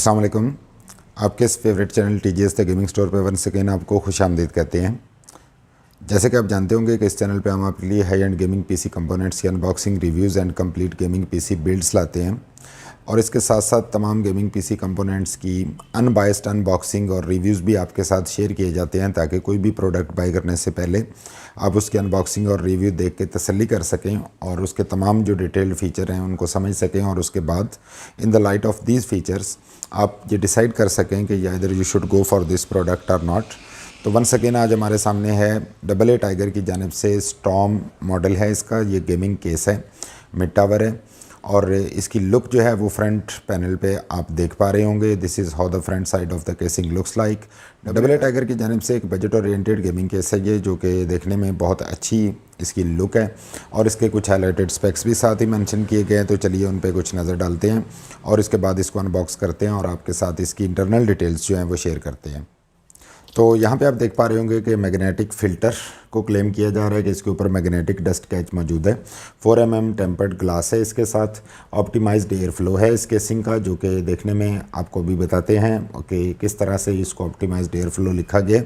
अस्सलाम वालेकुम। आपके इस favourite channel TGS the gaming store पे वन सेकेंड आपको खुश आमदीद कहते हैं। जैसे कि आप जानते होंगे कि इस चैनल पे हम आपके लिए high end gaming PC components की unboxing, reviews and complete gaming PC builds लाते हैं और इसके साथ साथ तमाम गेमिंग पीसी कंपोनेंट्स की अनबायस्ड अनबॉक्सिंग और रिव्यूज़ भी आपके साथ शेयर किए जाते हैं ताकि कोई भी प्रोडक्ट बाय करने से पहले आप उसकी अनबॉक्सिंग और रिव्यू देख के तसल्ली कर सकें और उसके तमाम जो डिटेल्ड फ़ीचर हैं उनको समझ सकें और उसके बाद in the light of these features आप ये डिसाइड कर सकें कि इधर you should go for this product और नॉट। तो वन सेकेंड आज हमारे सामने है AA टाइगर की जानिब से स्टॉर्म मॉडल है। इसका ये गेमिंग केस है, मिड टावर है और इसकी लुक जो है वो फ्रंट पैनल पे आप देख पा रहे होंगे। This is how the front side of the casing looks like. AA tiger की जानिब से एक बजट ओरिएंटेड गेमिंग केस है ये, जो कि देखने में बहुत अच्छी इसकी लुक है और इसके कुछ हाईलाइटेड स्पेक्स भी साथ ही मेंशन किए गए हैं। तो चलिए उन पे कुछ नज़र डालते हैं और इसके बाद इसको अनबॉक्स करते हैं और आपके साथ इसकी इंटरनल डिटेल्स जो हैं वो शेयर करते हैं। तो यहाँ पे आप देख पा रहे होंगे कि मैग्नेटिक फ़िल्टर को क्लेम किया जा रहा है कि इसके ऊपर मैग्नेटिक डस्ट कैच मौजूद है। 4 mm टेम्पर्ड ग्लास है, इसके साथ ऑप्टिमाइज्ड एयर फ्लो है इस केसिंग का, जो कि देखने में आपको भी बताते हैं कि किस तरह से इसको ऑप्टिमाइज्ड एयर फ्लो लिखा गया।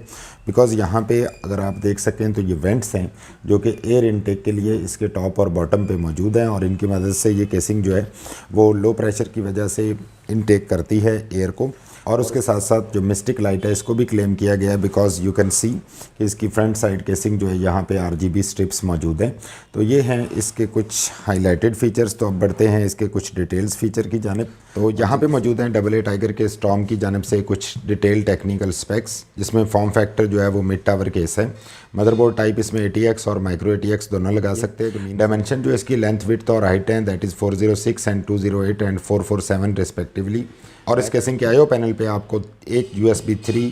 बिकॉज़ यहाँ पे अगर आप देख सकें तो ये वेंट्स हैं जो कि एयर इनटेक के लिए इसके टॉप और बॉटम पे मौजूद हैं और इनकी मदद से ये केसिंग जो है वो लो प्रेशर की वजह से इनटेक करती है एयर को। और उसके साथ साथ जो मिस्टिक लाइट है इसको भी क्लेम किया गया है बिकॉज यू कैन सी कि इसकी फ्रंट साइड केसिंग जो है यहाँ पे RGB स्ट्रिप्स मौजूद हैं। तो ये हैं इसके कुछ हाईलाइटेड फीचर्स। तो अब बढ़ते हैं इसके कुछ डिटेल्स फीचर की जानिब। तो यहाँ पे मौजूद हैं AA टाइगर के स्टॉर्म की जानिब से कुछ डिटेल टेक्निकल स्पेक्स, जिसमें फॉर्म फैक्टर जो है वो मिड टावर केस है। मदरबोर्ड टाइप इसमें ATX और माइक्रो ATX दोनों लगा सकते हैं। डायमेंशन जो इसकी लेंथ, विड्थ और हाइट है that is 406 and 208 and 447 respectively. और इस केसिंग के IO पैनल पे आपको एक USB 3,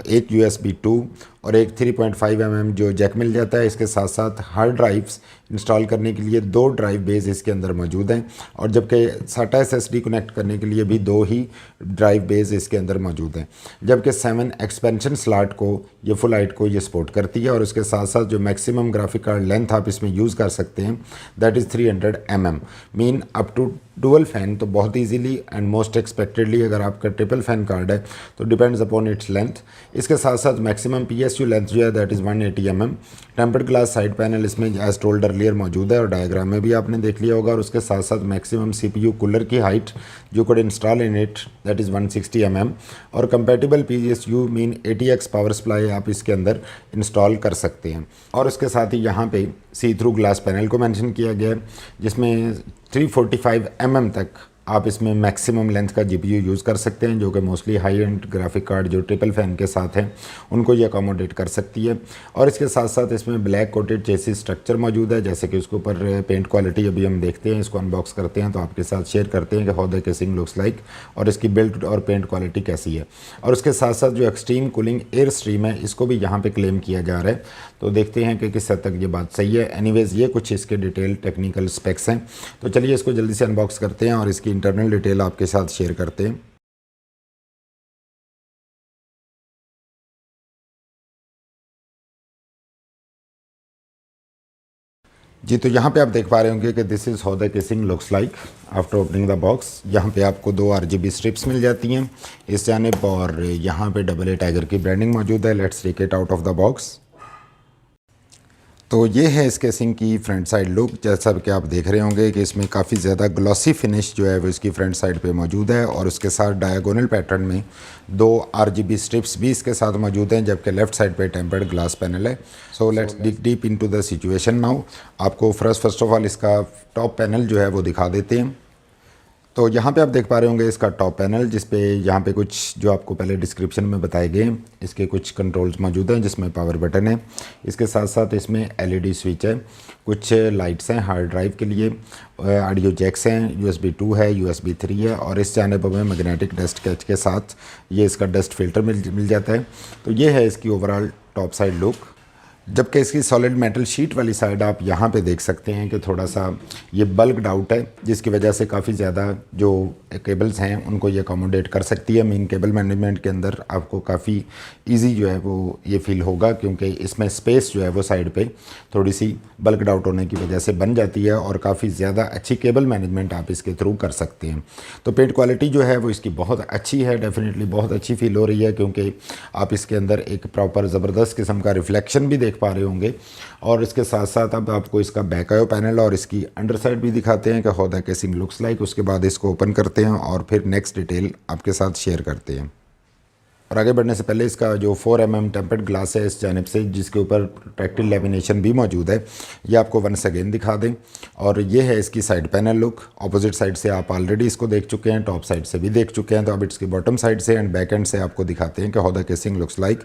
एक USB 2 और एक 3.5 mm जो जैक मिल जाता है। इसके साथ साथ हार्ड ड्राइव्स इंस्टॉल करने के लिए 2 ड्राइव बेस इसके अंदर मौजूद हैं और जबकि SATA SSD कनेक्ट करने के लिए भी 2 ही ड्राइव बेस इसके अंदर मौजूद हैं। जबकि 7 एक्सपेंशन स्लॉट को ये फुल हाइट को ये सपोर्ट करती है और उसके साथ साथ जो मैक्सिमम ग्राफिक कार्ड लेंथ आप इसमें यूज़ कर सकते हैं that is 300 mm, mean up to dual fan. तो बहुत ईजीली एंड मोस्ट एक्सपेक्टेडली अगर आपका ट्रिपल फैन कार्ड है तो डिपेंड्स अपॉन इट्स लेंथ। इसके साथ साथ मैक्सिमम PSU लेंथ जो है that is 180 mm। Tempered glass side panel इसमें एज टोल्ड अर्लियर मौजूद है और डायग्राम में भी आपने देख लिया होगा। और उसके साथ साथ मैक्सिमम CPU कूलर की हाइट जो could install in it that is 160 mm और compatible PSU mean ATX power supply आप इसके अंदर इंस्टॉल कर सकते हैं। और उसके साथ ही यहाँ पे सी थ्रू ग्लास पैनल को मेंशन किया गया है जिसमें 345 mm तक आप इसमें मैक्सिमम लेंथ का GPU यूज़ कर सकते हैं, जो कि mostly high and graphic card जो ट्रिपल फैन के साथ हैं उनको ये अकोमोडेट कर सकती है। और इसके साथ साथ इसमें ब्लैक कोटेड चेसिस स्ट्रक्चर मौजूद है, जैसे कि उसके ऊपर पेंट क्वालिटी अभी हम देखते हैं, इसको अनबॉक्स करते हैं तो आपके साथ शेयर करते हैं कि how the casing looks like और इसकी बिल्ड और पेंट क्वालिटी कैसी है। और उसके साथ साथ जो एक्सट्रीम कूलिंग एयर स्ट्रीम है इसको भी यहाँ पर क्लेम किया जा रहा है। तो देखते हैं कि किस हद तक ये बात सही है। एनीवेज़ ये कुछ इसके डिटेल टेक्निकल स्पेक्स हैं। तो चलिए इसको जल्दी से अनबॉक्स करते हैं और इसकी इंटरनल डिटेल आपके साथ शेयर करते हैं। जी, तो यहाँ पे आप देख पा रहे होंगे कि this is how the casing looks like after opening the box. यहाँ पे आपको 2 RGB स्ट्रिप्स मिल जाती हैं इस जानिब और यहाँ पे AA टाइगर की ब्रांडिंग मौजूद है। Let's take it out of the box. तो ये है इस केसिंग की फ्रंट साइड लुक। जैसा कि आप देख रहे होंगे कि इसमें काफ़ी ज़्यादा ग्लॉसी फिनिश जो है वो इसकी फ्रंट साइड पे मौजूद है और उसके साथ डायगोनल पैटर्न में 2 RGB स्ट्रिप्स भी इसके साथ मौजूद हैं, जबकि लेफ़्ट साइड पे टेम्पर्ड ग्लास पैनल है। So let's dig deep into the situation now. आपको फर्स्ट ऑफ ऑल इसका टॉप पैनल जो है वो दिखा देते हैं। तो यहाँ पे आप देख पा रहे होंगे इसका टॉप पैनल, जिस पे यहाँ पे कुछ जो आपको पहले डिस्क्रिप्शन में बताए गए इसके कुछ कंट्रोल्स मौजूद हैं, जिसमें पावर बटन है। इसके साथ साथ इसमें LED स्विच है, कुछ लाइट्स हैं हार्ड ड्राइव के लिए, ऑडियो जैक्स हैं, USB 2 है, USB 3 है और इस जानिब में मैग्नेटिक डस्ट कैच के साथ ये इसका डस्ट फिल्टर मिल जाता है। तो ये है इसकी ओवरऑल टॉप साइड लुक। जबकि इसकी सॉलिड मेटल शीट वाली साइड आप यहाँ पे देख सकते हैं कि थोड़ा सा ये बल्कड आउट है, जिसकी वजह से काफ़ी ज़्यादा जो केबल्स हैं उनको ये अकोमोडेट कर सकती है। मेन केबल मैनेजमेंट के अंदर आपको काफ़ी इजी जो है वो ये फील होगा, क्योंकि इसमें स्पेस जो है वो साइड पे थोड़ी सी बल्कड आउट होने की वजह से बन जाती है और काफ़ी ज़्यादा अच्छी केबल मैनेजमेंट आप इसके थ्रू कर सकते हैं। तो पेंट क्वालिटी जो है वो इसकी बहुत अच्छी है, डेफिनेटली बहुत अच्छी फील हो रही है, क्योंकि आप इसके अंदर एक प्रॉपर ज़बरदस्त किस्म का रिफ्लेक्शन भी देख पा रहे होंगे। और इसके साथ साथ अब आपको इसका बैक आयो पैनल और इसकी अंडर साइड भी दिखाते हैं कि how the casing looks like. उसके बाद इसको ओपन करते हैं और फिर नेक्स्ट डिटेल आपके साथ शेयर करते हैं। और आगे बढ़ने से पहले इसका जो 4 mm टेम्पर्ड ग्लास है इस जानिब से, जिसके ऊपर ट्रैक्टिल लेमिनेशन भी मौजूद है, ये आपको वंस अगेन दिखा दें। और ये है इसकी side panel look. Opposite side से आप ऑलरेडी इसको देख चुके हैं, टॉप साइड से भी देख चुके हैं, तो अब इसकी बॉटम साइड से एंड बैक एंड से आपको दिखाते हैं कि how the casing looks like.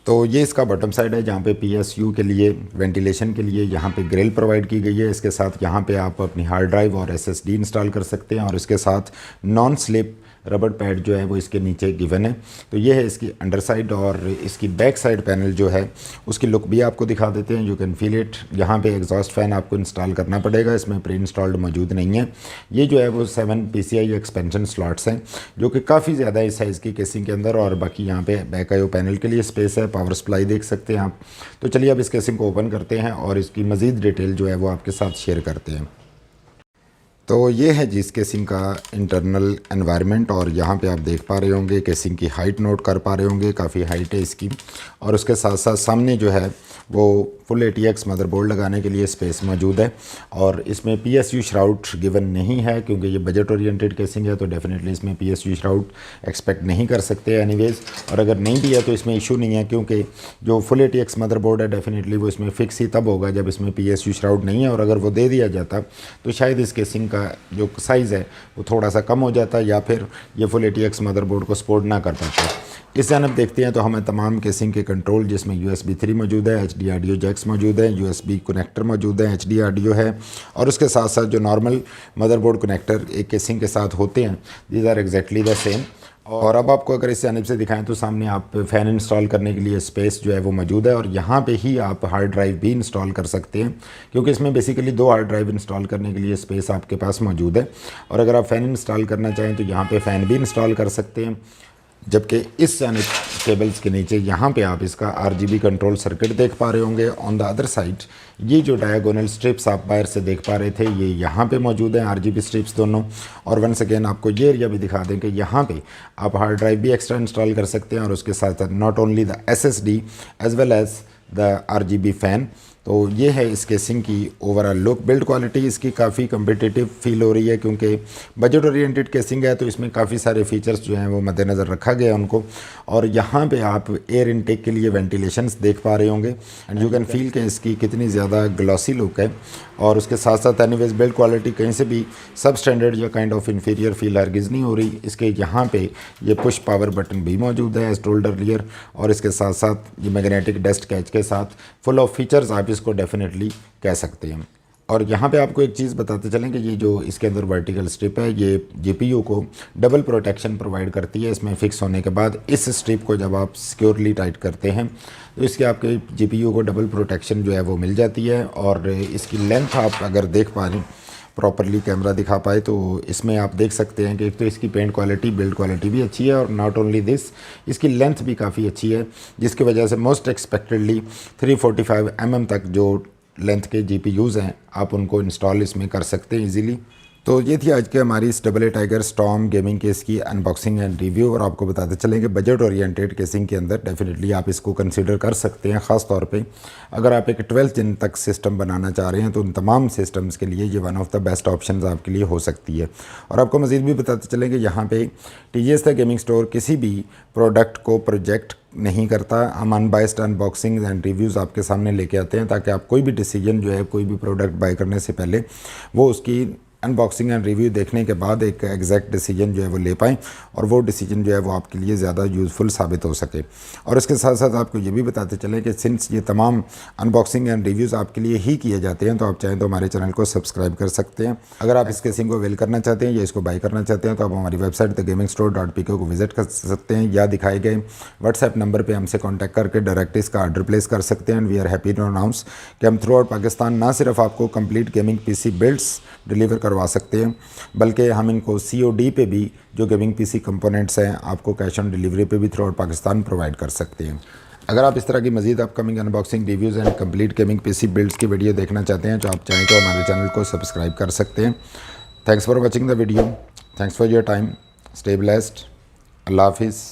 तो ये इसका बॉटम साइड है, जहाँ पे PSU के लिए वेंटिलेशन के लिए यहाँ पे ग्रिल प्रोवाइड की गई है। इसके साथ यहाँ पे आप अपनी हार्ड ड्राइव और SSD इंस्टॉल कर सकते हैं और इसके साथ नॉन स्लिप रबर पैड जो है वो इसके नीचे गिवन है। तो ये है इसकी अंडर साइड। और इसकी बैक साइड पैनल जो है उसकी लुक भी आपको दिखा देते हैं। You can feel it. यहाँ पे एग्जॉस्ट फैन आपको इंस्टॉल करना पड़ेगा, इसमें प्री इंस्टॉल्ड मौजूद नहीं है। ये जो है वो 7 PCI एक्सपेंशन स्लॉट्स हैं, जो कि काफ़ी ज़्यादा है साइज़ की केसिंग के अंदर। और बाकी यहाँ पे बैक आयो पैनल के लिए स्पेस है, पावर सप्लाई देख सकते हैं आप। तो चलिए अब इस केसिंग को ओपन करते हैं और इसकी मज़ीद डिटेल जो है वो आपके साथ शेयर करते हैं। तो ये है जिस केसिंग का इंटरनल एनवायरनमेंट। और यहाँ पे आप देख पा रहे होंगे केसिंग की हाइट नोट कर पा रहे होंगे, काफ़ी हाइट है इसकी। और उसके साथ साथ सामने जो है वो फुल ATX मदरबोर्ड लगाने के लिए स्पेस मौजूद है। और इसमें PSU श्राउड गिवन नहीं है, क्योंकि ये बजट ओरिएंटेड केसिंग है, तो डेफिनेटली इसमें PSU श्राउड एक्सपेक्ट नहीं कर सकते एनीवेज। और अगर नहीं भी है तो इसमें इशू नहीं है, क्योंकि जो फुल ATX मदरबोर्ड है डेफिनेटली वो इसमें फ़िक्स ही तब होगा जब इसमें PSU श्राउड नहीं है। और अगर वो दे दिया जाता तो शायद इस केसिंग का जो साइज़ है वो थोड़ा सा कम हो जाता, या फिर ये फुल ATX मदरबोर्ड को सपोर्ट ना कर पाता। इस जानब देखते हैं तो हमें तमाम केसिंग के कंट्रोल, जिसमें USB 3 मौजूद है, HD ऑडियो जैक्स मौजूद है, USB कनेक्टर मौजूद है, HD ऑडियो है। और उसके साथ साथ जो नॉर्मल मदरबोर्ड कनेक्टर एक केसिंग के साथ होते हैं, these are exactly the same. और अब आपको अगर इस जानब से दिखाएं तो सामने आप फ़ैन इंस्टॉल करने के लिए स्पेस जो है वो मौजूद है। और यहाँ पे ही आप हार्ड ड्राइव भी इंस्टॉल कर सकते हैं, क्योंकि इसमें बेसिकली 2 हार्ड ड्राइव इंस्टॉल करने के लिए स्पेस आपके पास मौजूद है। और अगर आप फ़ैन इंस्टॉल करना चाहें तो यहाँ पे फ़ैन भी इंस्टॉल कर सकते हैं। जबकि इस जानिब केबल्स के नीचे यहाँ पे आप इसका RGB कंट्रोल सर्किट देख पा रहे होंगे। ऑन द अदर साइड ये जो डायगोनल स्ट्रिप्स आप बाहर से देख पा रहे थे, ये यहाँ पे मौजूद हैं, RGB स्ट्रिप्स दोनों। और वंस अगेन आपको ये एरिया भी दिखा दें कि यहाँ पे आप हार्ड ड्राइव भी एक्स्ट्रा इंस्टॉल कर सकते हैं। और उसके साथ साथ not only the SSD as well as the RGB fan. तो ये है इस केसिंग की ओवरऑल लुक। बिल्ड क्वालिटी इसकी काफ़ी कम्पिटिटिव फील हो रही है, क्योंकि बजट ओरिएंटेड केसिंग है, तो इसमें काफ़ी सारे फीचर्स जो हैं वो मद्देनज़र रखा गया है उनको। और यहाँ पे आप एयर इनटेक के लिए वेंटिलेशंस देख पा रहे होंगे एंड यू कैन फील कि इसकी कितनी ज़्यादा ग्लॉसी लुक है। और उसके साथ साथ एनीवेज बिल्ड क्वालिटी कहीं से भी सब स्टैंडर्ड या काइंड ऑफ इन्फीरियर फील हरगिज़ नहीं हो रही। इसके यहाँ पे ये पुश पावर बटन भी मौजूद है एज टोल्ड अर्लियर। और इसके साथ साथ ये मैग्नेटिक डस्ट कैच के साथ फुल ऑफ फीचर्स आप इसको डेफिनेटली कह सकते हैं। और यहाँ पे आपको एक चीज़ बताते चलें कि ये जो इसके अंदर वर्टिकल स्ट्रिप है, ये GPU को डबल प्रोटेक्शन प्रोवाइड करती है। इसमें फिक्स होने के बाद इस स्ट्रिप को जब आप सिक्योरली टाइट करते हैं तो इसके आपके GPU को डबल प्रोटेक्शन जो है वो मिल जाती है। और इसकी लेंथ आप अगर देख पा रहे प्रॉपरली कैमरा दिखा पाए तो इसमें आप देक सकते हैं कि एक तो इसकी पेंट क्वालिटी, बिल्ड क्वालिटी भी अच्छी है, और नॉट ओनली दिस, इसकी लेंथ भी काफ़ी अच्छी है, जिसकी वजह से मोस्ट एक्सपेक्टेडली 345 mm तक जो लेंथ के GPUs हैं आप उनको इंस्टॉल इसमें कर सकते हैं इजीली। तो ये थी आज की हमारी इस AA tiger storm gaming case की अनबॉक्सिंग एंड रिव्यू। और आपको बताते चलें कि बजट ओरिएंटेड केसिंग के अंदर डेफिनेटली आप इसको कंसीडर कर सकते हैं। ख़ास तौर पे अगर आप एक 12 जिन तक सिस्टम बनाना चाह रहे हैं तो उन तमाम सिस्टम्स के लिए ये one of the best options आपके लिए हो सकती है। और आपको मज़ीद भी बताते चलें कि यहाँ पे TGS द गेमिंग स्टोर किसी भी प्रोडक्ट को प्रोजेक्ट नहीं करता। हम अनबाइस्ड अनबॉक्सिंग एंड रिव्यूज़ आपके सामने लेके आते हैं ताकि आप कोई भी डिसीजन जो है कोई भी प्रोडक्ट बाय करने से पहले वो उसकी अनबॉक्सिंग एंड रिव्यू देखने के बाद एक एग्जैक्ट डिसीजन जो है वो ले पाएँ और वो डिसीजन जो है वो आपके लिए ज़्यादा यूज़फुल साबित हो सके। और इसके साथ साथ आपको ये भी बताते चलें कि सिंस ये तमाम अनबॉक्सिंग एंड रिव्यूज़ आपके लिए ही किए जाते हैं, तो आप चाहें तो हमारे चैनल को सब्सक्राइब कर सकते हैं। अगर आप इस केसिंग को अवेल करना चाहते हैं या इसको बाई करना चाहते हैं तो आप हमारी वेबसाइट thegamingstore.pk को विजिट कर सकते हैं या दिखाए गए व्हाट्सएप नंबर पर हमसे कॉन्टैक्ट करके डायरेक्ट इसका ऑर्डर प्लेस कर सकते हैं। And we are happy to announce कि हम थ्रू आउट पाकिस्तान ना सिर्फ आपको complete gaming PC builds deliver करवा सकते हैं, बल्कि हम इनको COD पे भी जो गेमिंग पीसी कंपोनेंट्स हैं आपको कैश ऑन डिलीवरी पे भी थ्रू आउट पाकिस्तान प्रोवाइड कर सकते हैं। अगर आप इस तरह की मजीद upcoming unboxing reviews and complete gaming PC builds की वीडियो देखना चाहते हैं तो आप चाहें तो हमारे चैनल को सब्सक्राइब कर सकते हैं। Thanks for watching the video, thanks for your time, stay blessed, अल्लाह हाफिज़।